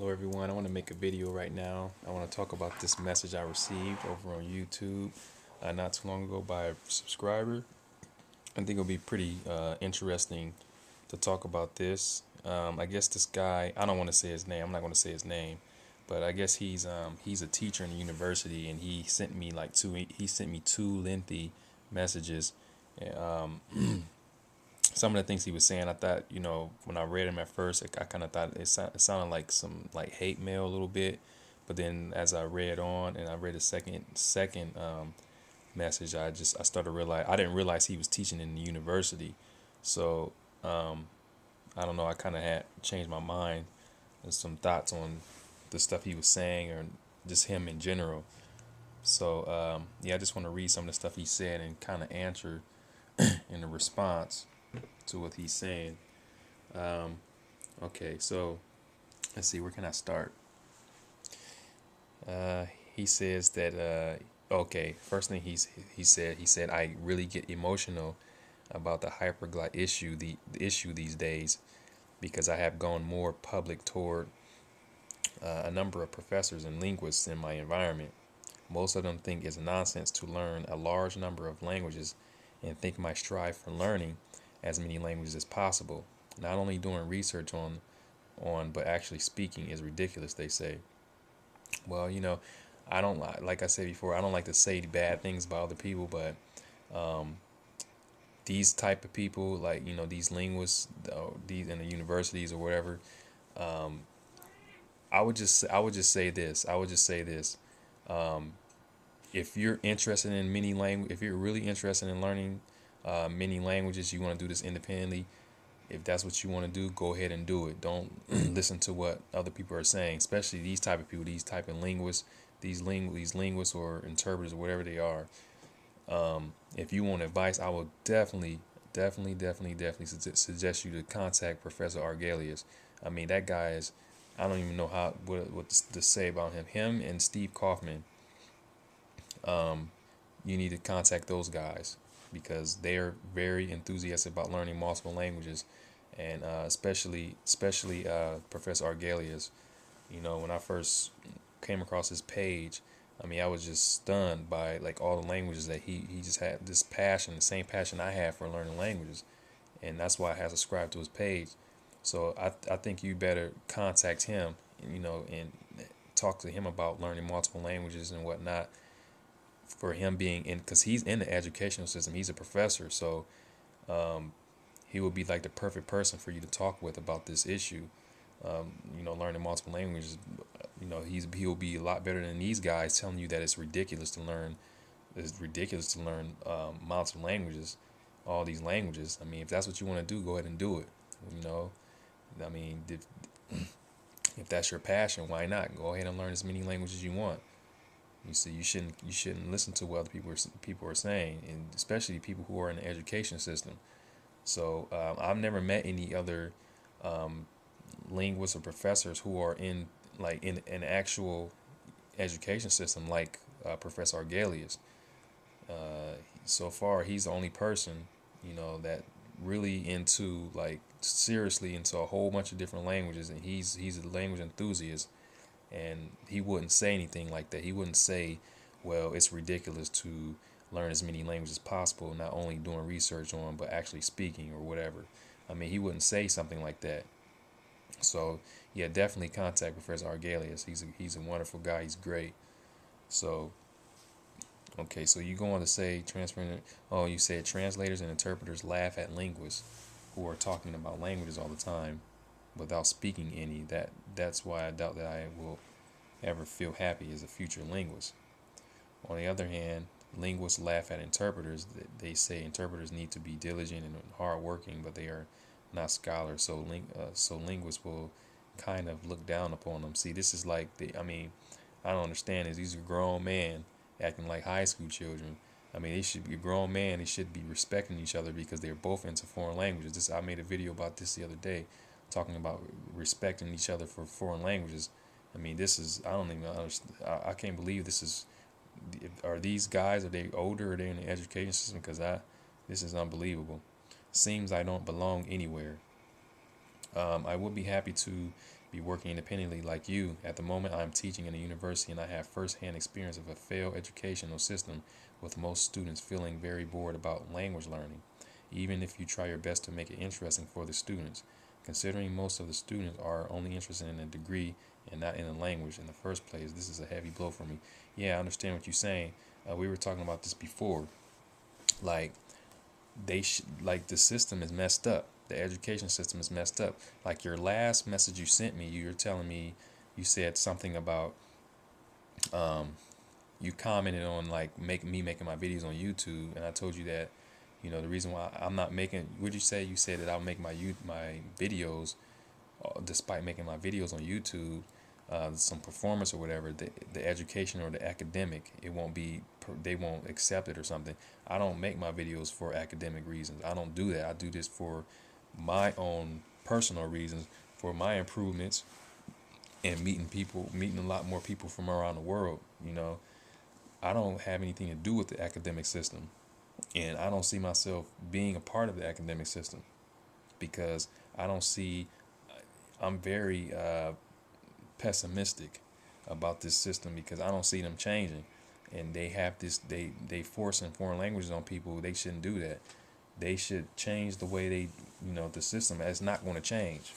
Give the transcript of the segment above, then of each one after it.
Hello everyone, I want to make a video right now. I want to talk about this message I received over on YouTube not too long ago by a subscriber. I think it'll be pretty interesting to talk about this. I guess this guy, I don't want to say his name, I'm not going to say his name, but I guess he's a teacher in the university, and he sent me two lengthy messages. Some of the things he was saying, I thought, when I read him at first, I kind of thought it sounded like some like hate mail a little bit. But then as I read on and I read the second message, I started to realize I didn't realize he was teaching in the university. So I don't know. I kind of had changed my mind and some thoughts on the stuff he was saying, or just him in general. So yeah, I just want to read some of the stuff he said and kind of answer in a response to what he's saying. Okay, so let's see, where can I start? He says that okay, first thing he said I really get emotional about the hyperglot issue, the issue these days, because I have gone more public toward a number of professors and linguists in my environment. Most of them think it's nonsense to learn a large number of languages and think my strive for learning as many languages as possible, not only doing research on but actually speaking, is ridiculous, they say. Well, I don't, like I said before, I don't like to say bad things about other people, but these type of people, like, these linguists, these in the universities or whatever, I would just say this. I would just say this. If you're interested in many language, if you're really interested in learning many languages, you want to do this independently. If that's what you want to do, go ahead and do it. Don't listen to what other people are saying, especially these type of people, these type of linguists, these linguists or interpreters or whatever they are. If you want advice, I will definitely suggest you to contact Professor Argelius. I mean, that guy is, I don't even know what to say about him. Him and Steve Kaufman. You need to contact those guys because they are very enthusiastic about learning multiple languages, and especially Professor Argelius. When I first came across his page, I mean, I was just stunned by like all the languages that he just had this passion, the same passion I have for learning languages, and that's why I have subscribed to his page. So I think you better contact him, and talk to him about learning multiple languages and whatnot. For him being in, because he's in the educational system, he's a professor, so he would be like the perfect person for you to talk with about this issue. Learning multiple languages. He'll be a lot better than these guys telling you that it's ridiculous to learn. It's ridiculous to learn multiple languages, all these languages. I mean, if that's what you want to do, go ahead and do it. You know, I mean, if that's your passion, why not? Go ahead and learn as many languages as you want. You see, you shouldn't listen to what other people are saying, and especially people who are in the education system. So I've never met any other linguists or professors who are in like in an actual education system like Professor Argelius. So far, he's the only person that really into like seriously into a whole bunch of different languages, and he's a language enthusiast, and he wouldn't say anything like that. He wouldn't say, well, it's ridiculous to learn as many languages as possible, not only doing research on but actually speaking or whatever. I mean, he wouldn't say something like that. So yeah, definitely contact Professor Argelius. He's a wonderful guy. He's great. So okay, so you go on to say transfer. Oh, you said translators and interpreters laugh at linguists who are talking about languages all the time without speaking any. That's why I doubt that I will ever feel happy as a future linguist. On the other hand, linguists laugh at interpreters. They say interpreters need to be diligent and hardworking, but they are not scholars. So linguists will kind of look down upon them. See, this is like I mean, I don't understand this. These are grown men acting like high school children. I mean, they should be a grown man. They should be respecting each other because they're both into foreign languages. I made a video about this the other day, talking about respecting each other for foreign languages. I mean, this is, I don't even understand. I can't believe this is. Are these guys? Are they older? Are they in the education system? Because this is unbelievable. Seems I don't belong anywhere. I would be happy to be working independently like you. At the moment, I'm teaching in a university and I have firsthand experience of a failed educational system with most students feeling very bored about language learning, even if you try your best to make it interesting for the students. Considering most of the students are only interested in a degree and not in a language in the first place, this is a heavy blow for me. Yeah, I understand what you're saying. We were talking about this before. Like, like the system is messed up. The education system is messed up. Like your last message you sent me, you're telling me you said something about you commented on like making my videos on YouTube, and I told you that the reason why I'm not making. Would you say you said that I'll make my videos despite making my videos on YouTube, some performance or whatever, the education or the academic, it won't be, they won't accept it or something. I don't make my videos for academic reasons. I don't do that. I do this for my own personal reasons, for my improvements and meeting a lot more people from around the world. I don't have anything to do with the academic system, and I don't see myself being a part of the academic system because I don't see. I'm very pessimistic about this system because I don't see them changing, and they have this. They forcing foreign languages on people. They shouldn't do that. They should change the way the system. It's not going to change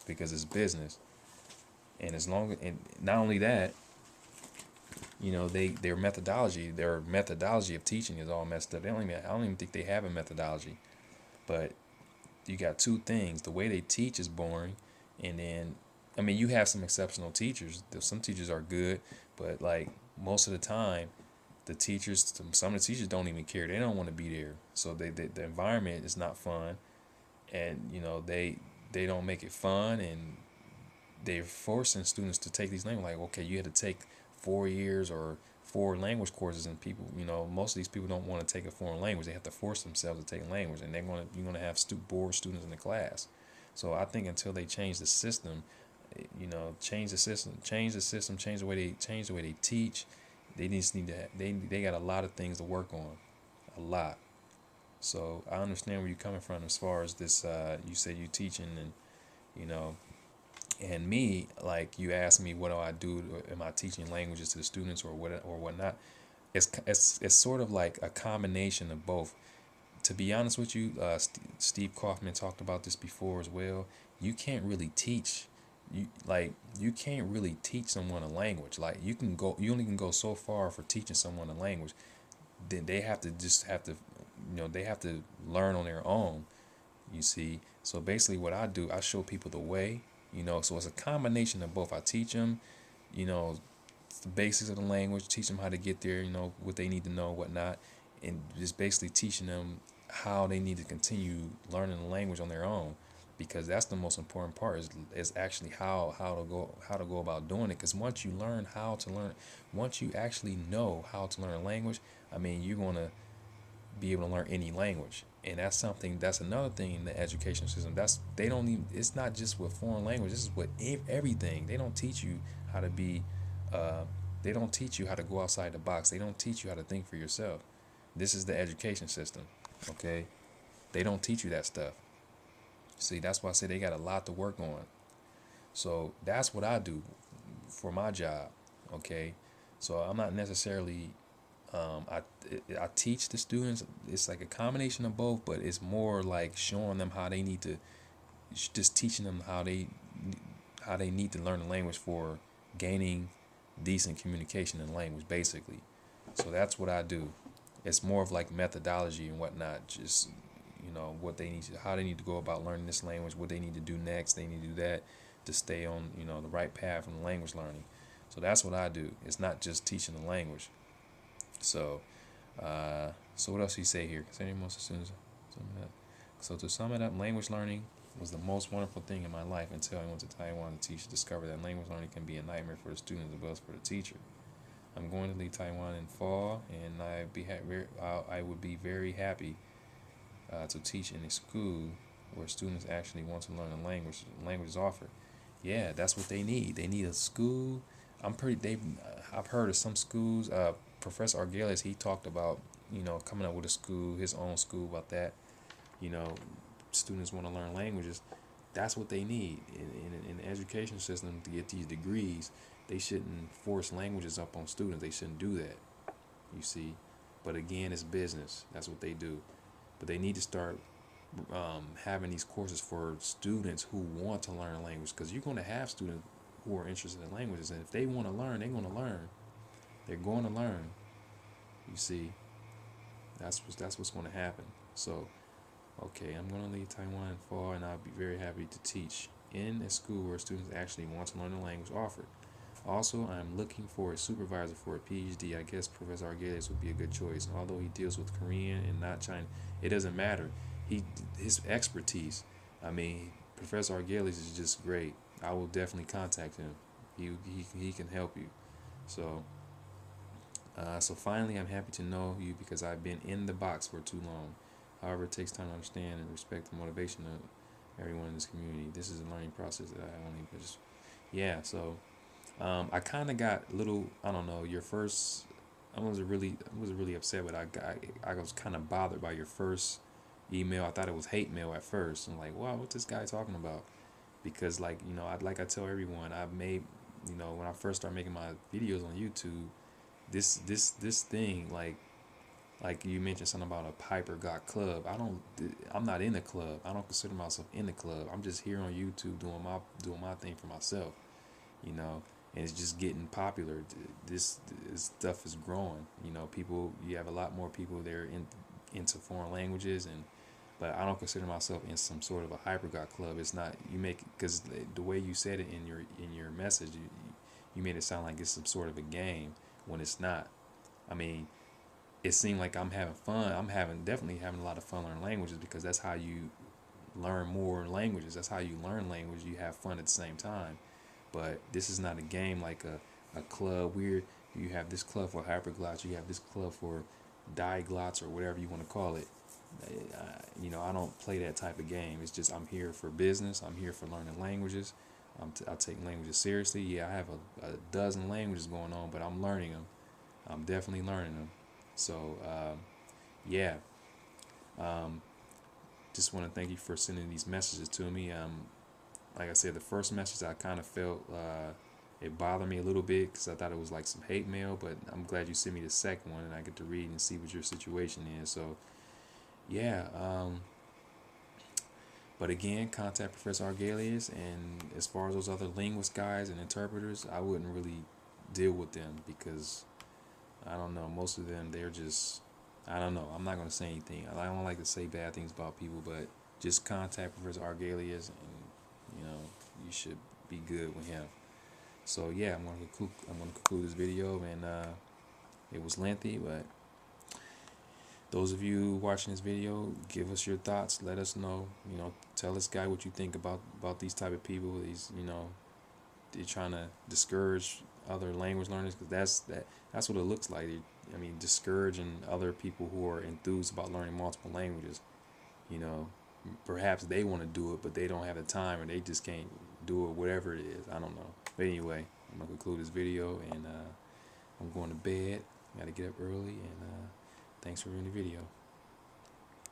because it's business, and and not only that, their methodology of teaching is all messed up. I don't even think they have a methodology. But you got two things: the way they teach is boring, and then you have some exceptional teachers. Some teachers are good, but like most of the time, some of the teachers don't even care. They don't want to be there. So the environment is not fun, and they don't make it fun, and they're forcing students to take these languages. Like, okay, you had to take 4 years or 4 language courses, and people, most of these people don't want to take a foreign language. They have to force themselves to take a language, and you're gonna have bored students in the class. So I think until they change the system, change the way they teach. They just need to. They got a lot of things to work on, a lot. So I understand where you're coming from as far as this. You say you teaching, and you know, and me, like you asked me, what do I do? Am I teaching languages to the students or whatnot? It's sort of like a combination of both. To be honest with you, Steve Kaufman talked about this before as well. You can't really teach. You can't really teach someone a language. Like you only can go so far for teaching someone a language. Then they have to they have to learn on their own. You see, so basically, what I do, I show people the way. So it's a combination of both. I teach them, you know, the basics of the language, teach them how to get there, what they need to know, whatnot, and just basically teaching them how they need to continue learning the language on their own, because that's the most important part is actually how to go about doing it. Because once you learn how to learn, once you actually know how to learn a language, you're gonna be able to learn any language. And that's another thing in the education system. They don't even, it's not just with foreign language, this is with everything. They don't teach you how to be they don't teach you how to go outside the box. They don't teach you how to think for yourself. This is the education system. Okay? They don't teach you that stuff. See, that's why I say they got a lot to work on. So that's what I do for my job. Okay? So I'm not necessarily I teach the students. It's like a combination of both, but it's more like showing them how they need to, just teaching them how they need to learn the language for gaining decent communication in language, basically. So that's what I do. It's more of like methodology and whatnot. Just what they how they need to go about learning this language, what they need to do next. They need to do that to stay on the right path in language learning. So that's what I do. It's not just teaching the language. So, so what else do you say here? Considering most students, so to sum it up, language learning was the most wonderful thing in my life until I went to Taiwan to teach. Discovered that language learning can be a nightmare for the students as well as for the teacher. I'm going to leave Taiwan in fall, and I would be very happy to teach in a school where students actually want to learn a language. Language is offered. Yeah, that's what they need. They need a school. I've heard of some schools. Professor Argelius, he talked about coming up with a school, his own school about that. Students want to learn languages. That's what they need in the education system to get these degrees. They shouldn't force languages up on students. They shouldn't do that. You see, but again, it's business. That's what they do. But they need to start having these courses for students who want to learn a language, because you're going to have students who are interested in languages, and if they want to learn, they're going to learn. They're going to learn. You see, that's what's going to happen. So, okay, I'm going to leave Taiwan in fall, and I'll be very happy to teach in a school where students actually want to learn the language offered. Also, I'm looking for a supervisor for a PhD. I guess Professor Argelius would be a good choice. Although he deals with Korean and not China, it doesn't matter. His expertise. I mean, Professor Argelius is just great. I will definitely contact him. He can help you. So so finally, I'm happy to know you because I've been in the box for too long. However, it takes time to understand and respect the motivation of everyone in this community. This is a learning process that I only just So I kind of got little. I don't know. Your first, I wasn't really upset, but I was kind of bothered by your first email. I thought it was hate mail at first. I'm like, wow, what's this guy talking about? Because I tell everyone, I've made, when I first started making my videos on YouTube, this thing like you mentioned something about a Piper Got Club. I'm not in the club. I don't consider myself in the club. I'm just here on YouTube doing my thing for myself, and it's just getting popular. This stuff is growing. You have a lot more people there into foreign languages, but I don't consider myself in some sort of a hypergot club. It's not. Because the way you said it in your message, you made it sound like it's some sort of a game when it's not. I mean, it seemed like I'm having fun. I'm definitely having a lot of fun learning languages, because that's how you learn more languages. That's how you learn language. You have fun at the same time. But this is not a game like a club where you have this club for hyperglots, you have this club for diglots, or whatever you want to call it. I don't play that type of game. It's just I'm here for business. I'm here for learning languages. I take languages seriously. Yeah, I have a dozen languages going on, but I'm learning them. I'm definitely learning them. So, yeah. Just want to thank you for sending these messages to me. Like I said, the first message I kind of felt it bothered me a little bit because I thought it was like some hate mail, but I'm glad you sent me the second one and I get to read and see what your situation is. So, yeah. But again, contact Professor Argelius, and as far as those other linguist guys and interpreters, I wouldn't really deal with them because I don't know. Most of them, they're just, I don't know. I'm not going to say anything. I don't like to say bad things about people, but just contact Professor Argelius, and you should be good with him. So yeah, I'm going to conclude this video, and it was lengthy, but those of you watching this video, give us your thoughts. Let us know. Tell this guy what you think about these type of people. They're trying to discourage other language learners, because that's what it looks like. Discouraging other people who are enthused about learning multiple languages. Perhaps they want to do it, but they don't have the time, or they just can't do it. Whatever it is, I don't know. But anyway, I'm gonna conclude this video, and I'm going to bed. Got to get up early, and thanks for viewing the video.